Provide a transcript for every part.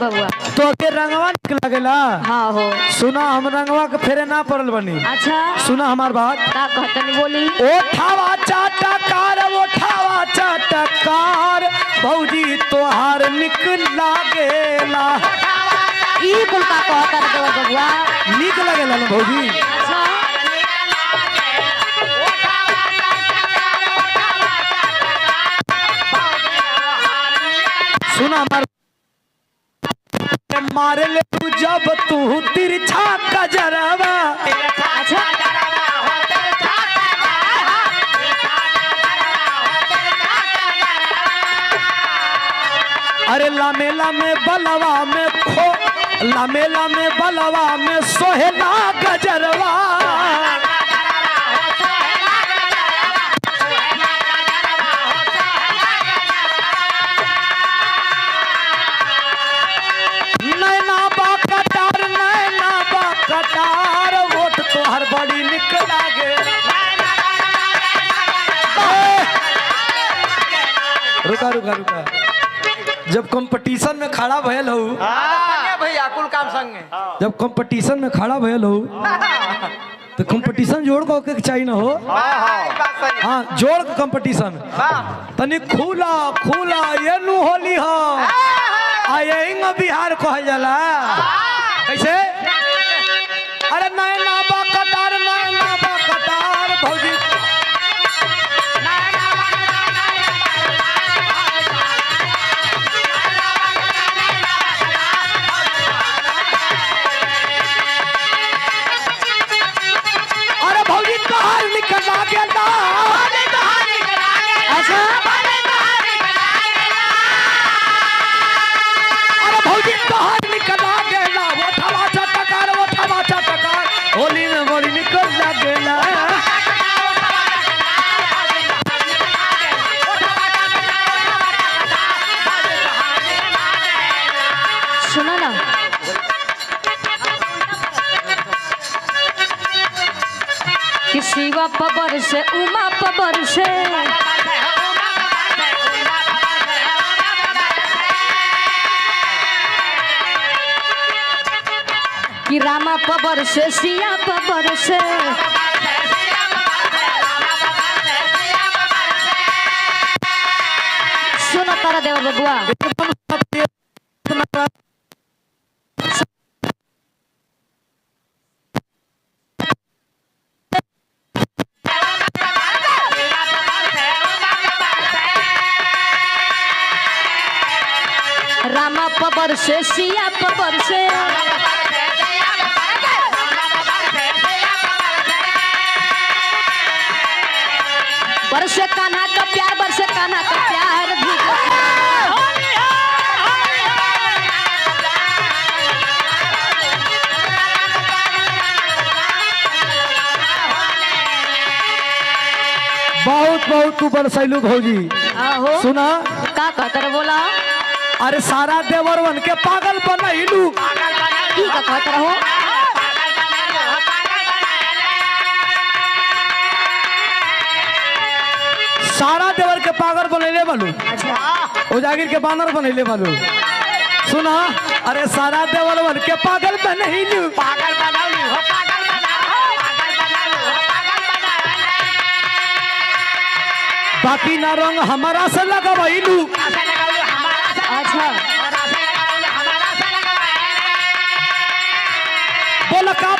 बबुआ। तो के रंगवा निक लगेला। हाँ हो। सुना हम रंगवा के फेरे ना पड़ल बनी। अच्छा सुना हमार बात। का कहतनी बोली। ओठावा चाटकार ओठावा चाटकार भौजी तोहार निक लागेला। ई कुल का कहतर देवर बबुआ। निक लगेला ना भौजी। अच्छा सुना हमार मारे ले तू जब तू तिरछा कजरवा। अच्छा अरे लामेला में बलवा में खो लामेला में बलवा में सोहेला गजरवा। नैना बा कटार वोट तोहर बड़ी निक लागे। रुका रुका रुका जब कंपटीशन में खड़ा भयल हो भैया कुल काम संगे जब कंपटीशन में खड़ा भयल हो तो कंपटीशन जोड़ के चाहिए ना हो। हाँ जोड़ के कंपटीशन तनी खुला खुला ये नु होली हो आये बिहार कहल जाला। कैसे अरे नैना बा कटार भौजी। अरे भौजी तोहार निकल लागेला। अच्छा अरे भौजी तोहार निकल लागेला। ओठावा चटकार होली में बड़ी निकल लागेला। सुनो ना कि शिवा पबर से उमा पबर से कि रामा पबर से सिया पबर से सुनो तारा देवर बबुआ। रामा पबर से सिया पबर से बरसे कान्हा का प्यार बरसे कान्हा का प्यार भी बहुत बहुत तू बरसैलू भौजी। आहो सुना का कहतर बोला। अरे सारा देवरवन के पागल बनैलू। की का कहतर हो। सारा देवर के पागल बनैले बालू। अच्छा उजागिर के बानर बनैले बालू। सुना अरे सारा देवरवन के पागल बनैलू। बाकी ना रंग हमारा से लगवैलू। अच्छा बोल का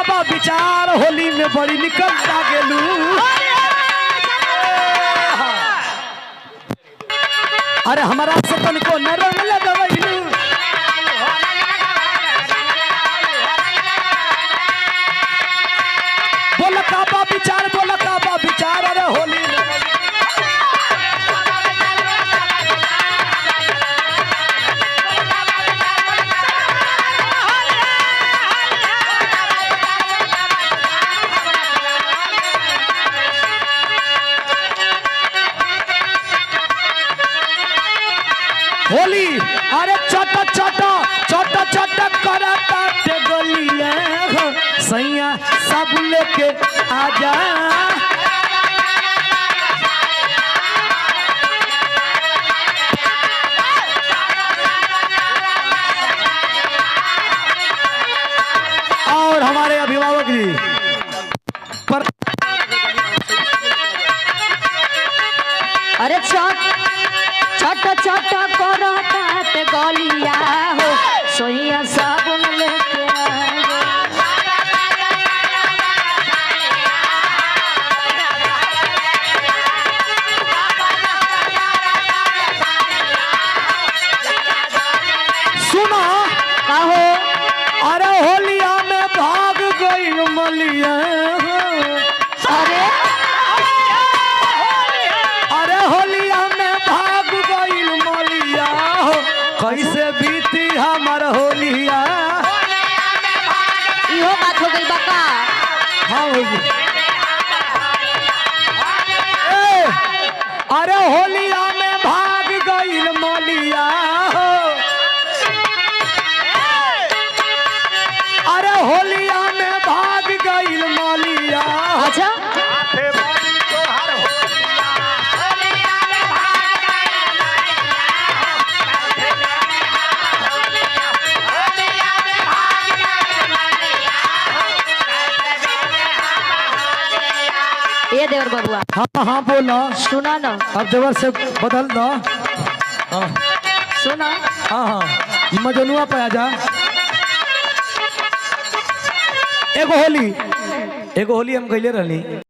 बा विचार होली में बड़ी निकल लागेलू। अरे हमारा से तनको न रंग लगवैलू। बोल का बा विचार अरे होली में होली। अरे छोटा करता ते गलिया हो सैया सब लेके आजा। हमारे अभिभावक जी पर अरे छोट करता ते गलिया हो सोहिया साबुन लेके आए। सुना कहो अरे होलिया में भाग गई मलिया अरे अरे होलिया में भाग गई मलिया हो कैसे बीती हमार होलिया। इहो बात हो गई बका। हाँ होगी। अरे होलिया में भाग गई मलिया हो अरे होलिया में भाग गई मलिया। अच्छा ये देवर बबुआ हाँ हाँ बोला। सुना ना अब देवर से बदल दो। हाँ सुना हाँ हाँ मजनुआ पे आ जा। एगो होली हम गईले रहनी